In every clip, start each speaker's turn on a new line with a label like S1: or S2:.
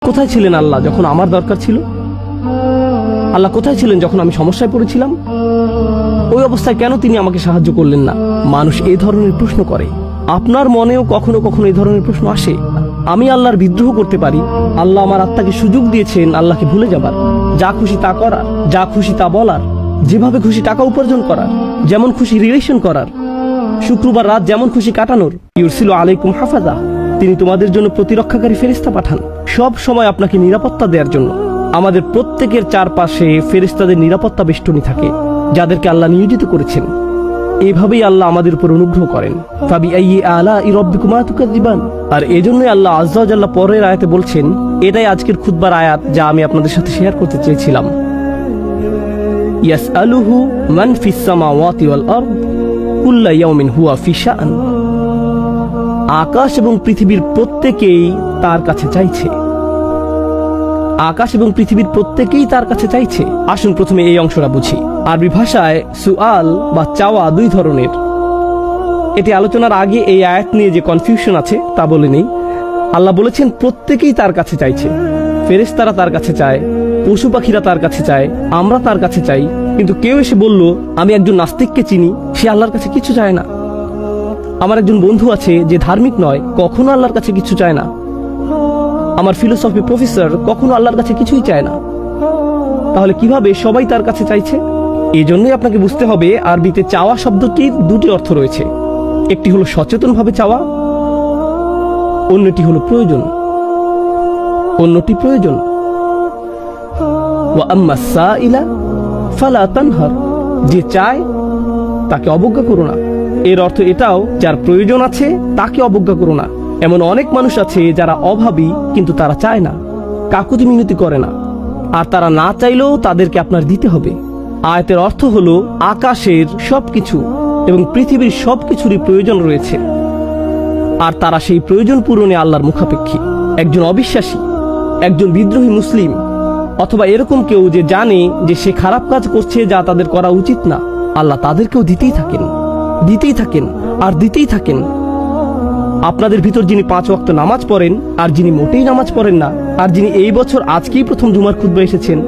S1: কোথায় ছিলেন আল্লাহ যখন আমার দরকার ছিল? আল্লাহ কোথায় ছিলেন যখন আমি সমস্যায় পড়েছিলাম? ওই অবস্থায় কেন তিনি আমাকে সাহায্য করলেন না? মানুষ এই ধরনের প্রশ্ন করে। আপনার মনেও কখনো কখনো এই ধরনের প্রশ্ন আসে। আমি আল্লাহর বিদ্রোহ করতে পারি, আল্লাহ আমার আত্মাকে সুযোগ দিয়েছেন আল্লাহকে ভুলে যাবার, যা খুশি তা করার, যা খুশি তা বলার, যেভাবে খুশি টাকা উপার্জন করার, যেমন খুশি রিলেশন করার, শুক্রবার রাত যেমন খুশি কাটানোর। ইউরসিলু আলাইকুম হাফাজা, তিনি তোমাদের জন্য প্রতিরক্ষাকারী ফেরেশতা পাঠান সব সময় আপনাকে নিরাপত্তা দেওয়ার জন্য। আমাদের প্রত্যেকের চারপাশে ফেরেশতাদের নিরাপত্তা বেষ্টনী থাকে, যাদেরকে আল্লাহ নিয়োজিত করেছেন। এভাবেই আল্লাহ আমাদের উপর অনুগ্রহ করেন। ফাবিআইয়ি আলাই রাব্বিকুমা তুকাযিবান। আর এজন্যই আল্লাহ আযযা ওয়া জাল্লা পরের আয়াতে বলছেন, এটাই আজকের খুতবার আয়াত যা আমি আপনাদের সাথে শেয়ার করতে চেয়েছিলাম। ইয়াসআলুহু মান ফিস সামাওয়াতি ওয়াল আরদ কুল্লা ইয়াউমিন হুয়া ফি শাআন। আকাশ এবং পৃথিবীর প্রত্যেকেই তার কাছে চাইছে। আকাশ এবং পৃথিবীর প্রত্যেকেই তার কাছে চাইছে। আসুন প্রথমে এই অংশটা বুঝি। আরবি ভাষায় সুআল বা চাওয়া দুই ধরনের। এটি আলোচনার আগে এই আয়াত নিয়ে যে কনফিউশন আছে তা বলে নেই। আল্লাহ বলেছেন প্রত্যেকেই তার কাছে চাইছে। ফেরেশতারা তার কাছে চায়, পশু পাখিরা তার কাছে চায়, আমরা তার কাছে চাই। কিন্তু কেউ এসে বলল, আমি একজন নাস্তিককে চিনি, সে আল্লাহর কাছে কিছু চায় না। আমার একজন বন্ধু আছে যে ধার্মিক নয়, কখনো আল্লাহর কাছে কিছু চায় না। আমার ফিলোসফি প্রফেসর কখনো আল্লাহর কাছে কিছুই চায় না। তাহলে কিভাবে সবাই তার কাছে চাইছে? এই জন্যই আপনাকে বুঝতে হবে আরবিতে চাওয়া শব্দটির দুটি অর্থ রয়েছে। একটি হলো সচেতনভাবে চাওয়া, অন্যটি হলো প্রয়োজন। অন্যটি প্রয়োজন। ওয়া আম্মাস সাইলা ফালা তানহার, যে চায় তাকে অবজ্ঞা করো না। এর অর্থ এটাও, যার প্রয়োজন আছে তাকে অবজ্ঞা করো না। এমন অনেক মানুষ আছে যারা অভাবী, কিন্তু তারা চায় না, কাকুতি মিনতি করে না। আর তারা না চাইলেও তাদেরকে আপনার দিতে হবে। আয়াতের অর্থ হলো আকাশের সবকিছু এবং পৃথিবীর সবকিছুরই প্রয়োজন রয়েছে, আর তারা সেই প্রয়োজন পূরণে আল্লাহর মুখাপেক্ষী। একজন অবিশ্বাসী, একজন বিদ্রোহী মুসলিম, অথবা এরকম কেউ যে জানে যে সে খারাপ কাজ করছে যা তাদের করা উচিত না, আল্লাহ তাদেরকেও দিতেই থাকেন, দিতেই থাকেন আর দিতেই থাকেন। আপনাদের ভিতর যিনি 5 ওয়াক্ত নামাজ পড়েন, আর যিনি মোটেই নামাজ পড়েন না, আর যিনি এই বছর আজকেই প্রথম জুমার খুতবা এসেছেন,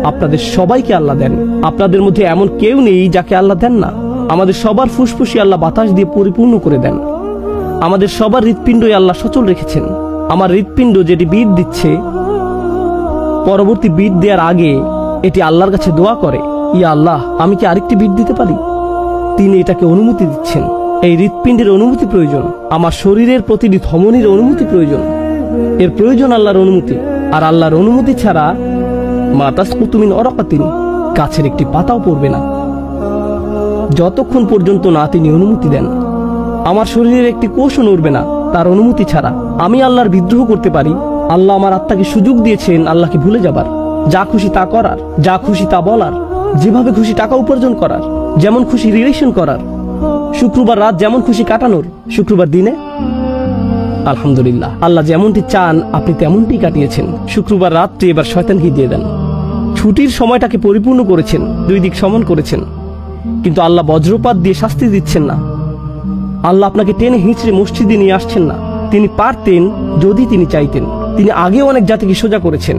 S1: আপনাদের সবাইকে আল্লাহ দেন। আপনাদের মধ্যে এমন কেউ নেই যাকে আল্লাহ দেন না। আমাদের সবার ফুসফুসি আল্লাহ বাতাস দিয়ে পরিপূর্ণ করে দেন। আমাদের সবার হৃৎপিণ্ডই আল্লাহ সচল রেখেছেন। আমার হৃৎপিণ্ড যেটি বিট দিচ্ছে, পরবর্তী বিট দেওয়ার আগে এটি আল্লাহর কাছে দোয়া করে, ইয়া আল্লাহ, আমি কি আরেকটি বিট দিতে পারি? তিনি এটাকে অনুমতি দিচ্ছেন। এই হৃৎপিণ্ডের অনুমতি প্রয়োজন। আমার শরীরের প্রতিটি ধমনীর অনুমতি প্রয়োজন। এর প্রয়োজন আল্লাহর অনুমতি। আর আল্লাহর অনুমতি ছাড়া মা তাসকুতু মিন ওয়ারাকাতিন, গাছের একটি পাতাও পড়বে না, যতক্ষণ পর্যন্ত না তিনি অনুমতি দেন। আমার শরীরের একটি কোষও নড়বে না তার অনুমতি ছাড়া। আমি আল্লাহর বিদ্রোহ করতে পারি। আল্লাহ আমার আত্মাকে সুযোগ দিয়েছেন আল্লাহকে ভুলে যাবার, যা খুশি তা করার, যা খুশি তা বলার, যেভাবে খুশি টাকা উপার্জন করার, যেমন খুশি রিলেশন করার, শুক্রবার রাত যেমন খুশি কাটানোর, শুক্রবার দিনে আলহামদুলিল্লাহ আল্লাহ যেমনটি চান আপনি তেমনটি কাটিয়েছেন। শুক্রবার রাত্রে এবার শয়তানকে দিয়ে দেন। ছুটির সময়টাকে পরিপূর্ণ করেছেন, দুই দিক সমান করেছেন। কিন্তু আল্লাহ বজ্রপাত দিয়ে শাস্তি দিচ্ছেন না। আল্লাহ আপনাকে টেনে হিঁচড়ে মসজিদে নিয়ে আসছেন না। তিনি পারতেন যদি তিনি চাইতেন। তিনি আগেও অনেক জাতিকে সোজা করেছেন।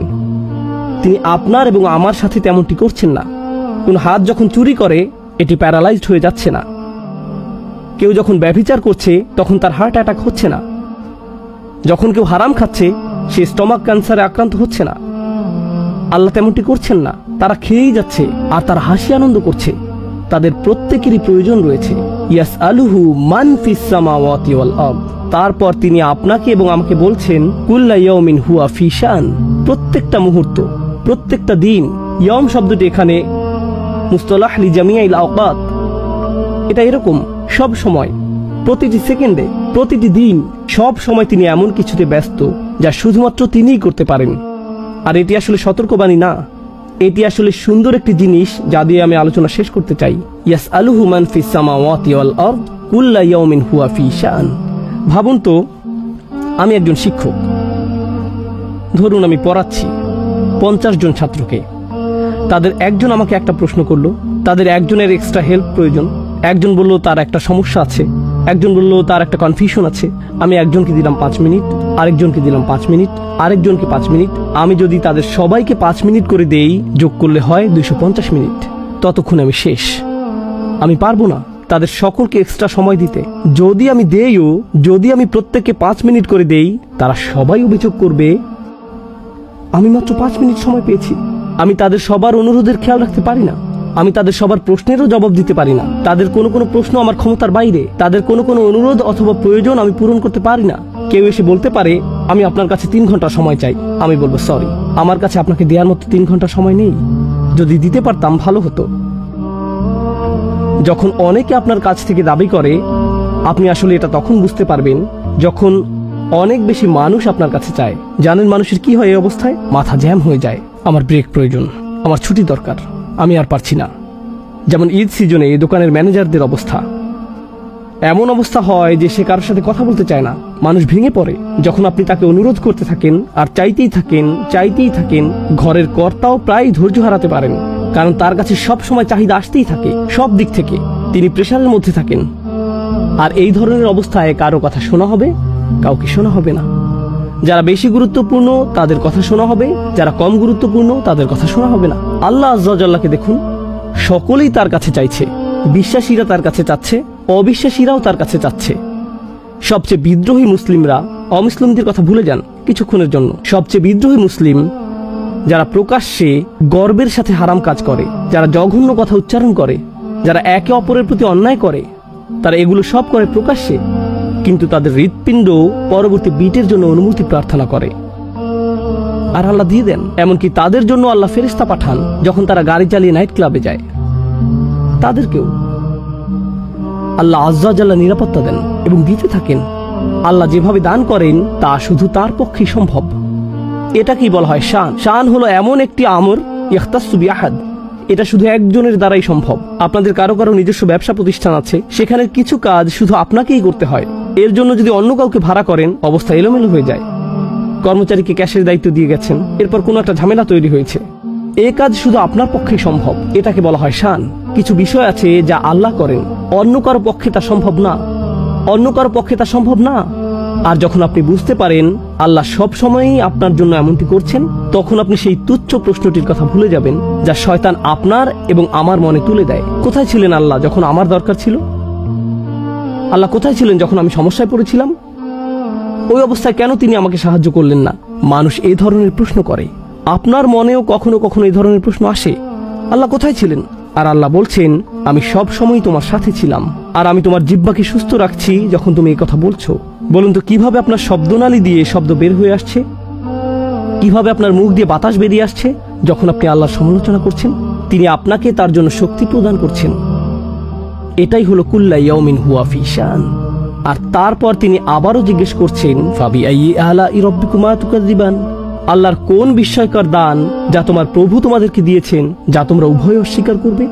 S1: তিনি আপনার এবং আমার সাথে তেমনটি করছেন না। কোন হাত যখন চুরি করে এটি প্যারালাইজড হয়ে যাচ্ছে না। কেউ যখন ব্যভিচার করছে তখন তার হার্ট অ্যাটাক হচ্ছে না। যখন কেউ হারাম খাচ্ছে সে স্টমাক ক্যান্সারে আক্রান্ত হচ্ছে না। আল্লাহ তেমনটি করছেন না। তারা খেয়েই যাচ্ছে আর তারা হাসি আনন্দ করছে। তাদের প্রত্যেকেরই প্রয়োজন রয়েছে। ইয়াসআলুহু মান ফিস সামাওয়াতি ওয়াল আরদ। তারপর তিনি আপনাকে এবং আমাকে বলছেন, কুল্লা ইয়াউমিন হুয়া ফি শান। প্রত্যেকটা মুহূর্ত, প্রত্যেকটা দিন। ইয়াউম শব্দটি এখানে মুস্তালাহ লি জামিআল আওকাত। এটা এরকম সব সময়, প্রতিটি সেকেন্ডে, প্রতিটি দিন, সব সময় তিনি এমন কিছুতে ব্যস্ত যা শুধুমাত্র তিনিই করতে পারেন। আর এটি আসলে সতর্কবাণী না, এটি আসলে সুন্দর একটি জিনিস যা দিয়ে আমি আলোচনা শেষ করতে চাই। ইয়াসআলুহু মান ফিস সামাওয়াতি ওয়াল আরদ কুল্লা ইয়াউমিন হুয়া ফি শান। ভাবুন তো, আমি একজন শিক্ষক। ধরুন আমি পড়াচ্ছি 50 জন ছাত্রকে। তাদের একজন আমাকে একটা প্রশ্ন করলো, তাদের একজনের এক্সট্রা হেল্প প্রয়োজন। একজন বলল তার একটা সমস্যা আছে, একজন বলল তার একটা কনফিউশন আছে। আমি একজনকে দিলাম 5 মিনিট, আরেকজনকে দিলাম 5 মিনিট, আরেকজনকে 5 মিনিট। আমি যদি তাদের সবাইকে 5 মিনিট করে দেই, যোগ করলে হয় 250 মিনিট। ততক্ষণে আমি শেষ। আমি পারবো না তাদের সকলকে এক্সট্রা সময় দিতে। যদি আমি দেইও, যদি আমি প্রত্যেককে 5 মিনিট করে দেই, তারা সবাই অভিযোগ করবে আমি মাত্র 5 মিনিট সময় পেয়েছি। আমি তাদের সবার অনুরোধের খেয়াল রাখতে পারি না, আমি তাদের সবার প্রশ্নেরও জবাব দিতে পারি না। তাদের কোনো কোনো প্রশ্ন আমার ক্ষমতার বাইরে, তাদের কোনো কোনো অনুরোধ অথবা প্রয়োজন আমি পূরণ করতে পারি না। কেউ এসে বলতে পারে আমি আপনার কাছে 3 ঘন্টা সময় চাই। আমি বলবো সরি, আমার কাছে আপনাকে দেওয়ার মতো 3 ঘন্টা সময় নেই। যদি দিতে পারতাম ভালো হতো। যখন অনেকে আপনার কাছ থেকে দাবি করে, আপনি আসলে এটা তখন বুঝতে পারবেন যখন অনেক বেশি মানুষ আপনার কাছে চায়। জানেন মানুষের কি হয় এই অবস্থায়? মাথা জ্যাম হয়ে যায়। আমার ব্রেক প্রয়োজন, আমার ছুটি দরকার, আমি আর পারছি না। যেমন ঈদ সিজনে এই দোকানের ম্যানেজারদের অবস্থা। এমন অবস্থা হয় যে সে কারোর সাথে কথা বলতে চায় না। মানুষ ভেঙে পড়ে যখন আপনি তাকে অনুরোধ করতে থাকেন আর চাইতেই থাকেন। ঘরের কর্তাও প্রায় ধৈর্য হারাতে পারেন, কারণ তার কাছে সব সময় চাহিদা আসতেই থাকে সব দিক থেকে। তিনি প্রেশারের মধ্যে থাকেন। আর এই ধরনের অবস্থায় কারো কথা শোনা হবে, কাউকে শোনা হবে না। যারা বেশি গুরুত্বপূর্ণ তাদের কথা শোনা হবে, যারা কম গুরুত্বপূর্ণ তাদের কথা শোনা হবে না। আল্লাহ আজ্জা ওয়া জাল্লাকে দেখুন, সকলেই তার কাছে চাইছে। বিশ্বাসীরা তার কাছে চাচ্ছে, অবিশ্বাসীরাও তার কাছে চাচ্ছে। সবচেয়ে বিদ্রোহী মুসলিমরা অমুসলিমদের কথা ভুলে যান কিছুক্ষণের জন্য। সবচেয়ে বিদ্রোহী মুসলিম যারা প্রকাশ্যে গর্বের সাথে হারাম কাজ করে, যারা জঘন্য কথা উচ্চারণ করে, যারা একে অপরের প্রতি অন্যায় করে, তারা এগুলো সব করে প্রকাশ্যে, কিন্তু তাদের হৃৎপিণ্ড পরবর্তী বিটের জন্য অনুমতি প্রার্থনা করে আর আল্লাহ দিয়ে দেন। এমনকি তাদের জন্য আল্লাহ ফেরেশতা পাঠান যখন তারা গাড়ি চালিয়ে নাইট ক্লাবে যায়। তাদেরকেও আল্লাহ আজ্জা ওয়া জাল্লা নিরাপত্তা দেন এবং দিতে থাকেন। আল্লাহ যেভাবে দান করেন তা শুধু তার পক্ষেই সম্ভব। এটাকেই বলা হয় শান। শান হলো এমন একটি আমর ইখতাসু বিআহাদ, এটা শুধু একজনের দ্বারাই সম্ভব। আপনাদের কারো কারো নিজস্ব ব্যবসা প্রতিষ্ঠান আছে, সেখানে কিছু কাজ শুধু আপনাকেই করতে হয়। এর জন্য যদি অন্য কাউকে ভাড়া করেন, অবস্থা এলোমেলো হয়ে যায়। কর্মচারীকে ক্যাশের দায়িত্ব দিয়ে গেছেন, এরপর কোনো একটা ঝামেলা তৈরি হয়েছে। এই কাজ শুধু আপনার পক্ষেই সম্ভব, এটাকে বলা হয় শান। কিছু বিষয় আছে যা আল্লাহ করেন, অন্য কারো পক্ষে তা সম্ভব না। আর যখন আপনি বুঝতে পারেন আল্লাহ সব সময়ই আপনার জন্য এমনটি করছেন, তখন আপনি সেই তুচ্ছ প্রশ্নটির কথা ভুলে যাবেন যা শয়তান আপনার এবং আমার মনে তুলে দেয়। কোথায় ছিলেন আল্লাহ যখন আমার দরকার ছিল? আল্লাহ কোথায় ছিলেন যখন আমি সমস্যায় পড়েছিলাম? ওই অবস্থায় কেন তিনি আমাকে সাহায্য করলেন না? মানুষ এই ধরনের প্রশ্ন করে। আপনার মনেও কখনো কখনো এই ধরনের প্রশ্ন আসে, আল্লাহ কোথায় ছিলেন? আর আল্লাহ বলছেন, আমি সব সময় তোমার সাথে ছিলাম, আর আমি তোমার জিহ্বাকে সুস্থ রাখছি যখন তুমি এই কথা বলছো। বলুন তো কিভাবে আপনার শব্দনালী দিয়ে শব্দ বের হয়ে আসছে? কিভাবে আপনার মুখ দিয়ে বাতাস বেরিয়ে আসছে যখন আপনি আল্লাহর সমালোচনা করছেন? তিনি আপনাকে তার জন্য শক্তি প্রদান করছেন। এটাই হলো কুল্লা ইয়াউমিন হুয়া ফি শান। আর তারপর তিনি আবারও জিজ্ঞেস করছেন, ফাবিআইয়ি আলাই রাব্বিকুমা তুকাযিবান, আল্লাহর কোন বিস্ময়কর দান যা তোমার প্রভু তোমাদেরকে দিয়েছেন, যা তোমরা উভয় অস্বীকার করবে?